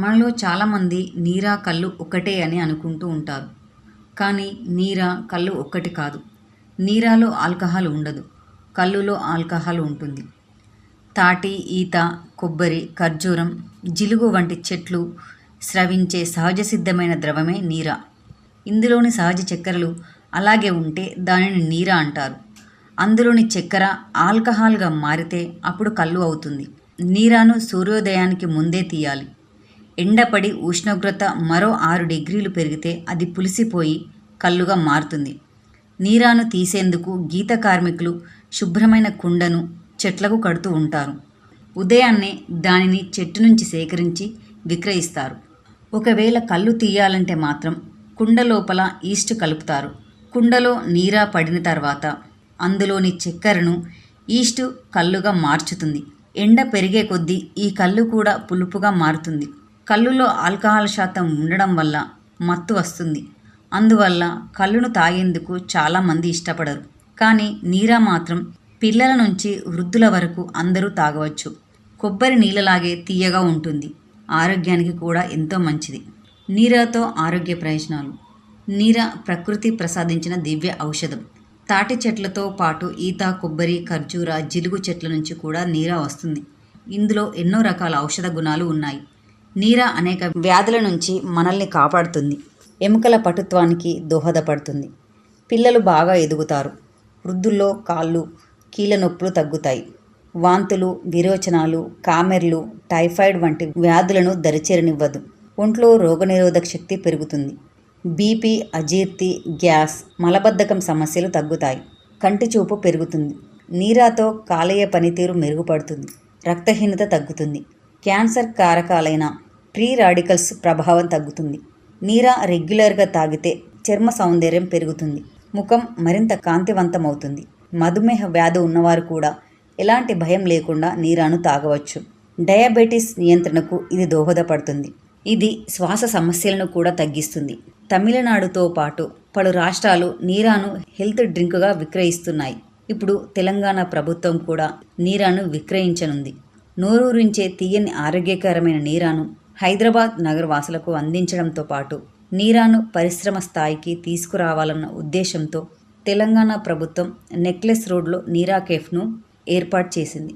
మనలో చాలామంది నీరా, కళ్ళు ఒక్కటే అని అనుకుంటూ ఉంటారు. కానీ నీరా, కళ్ళు ఒక్కటి కాదు. నీరాలో ఆల్కహాల్ ఉండదు. కళ్ళులో ఆల్కహాల్ ఉంటుంది. తాటి, ఈత, కొబ్బరి, ఖర్జూరం, జిలుగు వంటి చెట్లు స్రవించే సహజ సిద్ధమైన ద్రవమే నీరా. ఇందులోని సహజ చక్కెరలు అలాగే ఉంటే దానిని నీరా అంటారు. అందులోని చక్కెర ఆల్కహాల్గా మారితే అప్పుడు కళ్ళు అవుతుంది. నీరాను సూర్యోదయానికి ముందే తీయాలి. ఎండపడి ఉష్ణోగ్రత మరో 6 డిగ్రీలు పెరిగితే అది పులిసిపోయి కళ్ళుగా మారుతుంది. నీరాను తీసేందుకు గీత కార్మికులు శుభ్రమైన కుండను చెట్లకు కడుతూ ఉంటారు. ఉదయాన్నే దానిని చెట్టు నుంచి సేకరించి విక్రయిస్తారు. ఒకవేళ కళ్ళు తీయాలంటే మాత్రం కుండ లోపల ఈస్ట్ కలుపుతారు. కుండలో నీరా పడిన తర్వాత అందులోని చక్కెరను ఈస్ట్ కళ్ళుగా మార్చుతుంది. ఎండ పెరిగే కొద్దీ ఈ కళ్ళు కూడా పులుపుగా మారుతుంది. కళ్ళులో ఆల్కహాల్ శాతం ఉండడం వల్ల మత్తు వస్తుంది. అందువల్ల కళ్ళును తాగేందుకు చాలామంది ఇష్టపడరు. కానీ నీరా మాత్రం పిల్లల నుంచి వృద్ధుల వరకు అందరూ తాగవచ్చు. కొబ్బరి నీళ్ళలాగే తీయగా ఉంటుంది. ఆరోగ్యానికి కూడా ఎంతో మంచిది. నీరాతో ఆరోగ్య ప్రయోజనాలు. నీరా ప్రకృతి ప్రసాదించిన దివ్య ఔషధం. తాటి చెట్లతో పాటు ఈత, కొబ్బరి, ఖర్జూర, జిలుగు చెట్ల నుంచి కూడా నీరా వస్తుంది. ఇందులో ఎన్నో రకాల ఔషధ గుణాలు ఉన్నాయి. నీరా అనేక వ్యాధుల నుంచి మనల్ని కాపాడుతుంది. ఎముకల పటుత్వానికి దోహదపడుతుంది. పిల్లలు బాగా ఎదుగుతారు. వృద్ధుల్లో కాళ్ళు, కీళ్ళ నొప్పులు తగ్గుతాయి. వాంతులు, విరోచనాలు, కామెర్లు, టైఫాయిడ్ వంటి వ్యాధులను దరిచేరనివ్వదు. ఒంట్లో రోగనిరోధక శక్తి పెరుగుతుంది. బీపీ, అజీర్తి, గ్యాస్, మలబద్ధకం సమస్యలు తగ్గుతాయి. కంటి చూపు పెరుగుతుంది. నీరాతో కాలేయ పనితీరు మెరుగుపడుతుంది. రక్తహీనత తగ్గుతుంది. క్యాన్సర్ కారకాలైన ఫ్రీ రాడికల్స్ ప్రభావం తగ్గుతుంది. నీరా రెగ్యులర్గా తాగితే చర్మ సౌందర్యం పెరుగుతుంది. ముఖం మరింత కాంతివంతమవుతుంది. మధుమేహ వ్యాధి ఉన్నవారు కూడా ఎలాంటి భయం లేకుండా నీరాను తాగవచ్చు. డయాబెటీస్ నియంత్రణకు ఇది దోహదపడుతుంది. ఇది శ్వాస సమస్యలను కూడా తగ్గిస్తుంది. తమిళనాడుతో పాటు పలు రాష్ట్రాలు నీరాను హెల్త్ డ్రింక్గా విక్రయిస్తున్నాయి. ఇప్పుడు తెలంగాణ ప్రభుత్వం కూడా నీరాను విక్రయించనుంది. నోరూరించే తీయని ఆరోగ్యకరమైన నీరాను హైదరాబాద్ నగర వాసులకు అందించడంతో పాటు నీరాను పరిశ్రమ స్థాయికి తీసుకురావాలన్న ఉద్దేశంతో తెలంగాణ ప్రభుత్వం నెక్లెస్ రోడ్లో నీరా కేఫ్ను ఏర్పాటు చేసింది.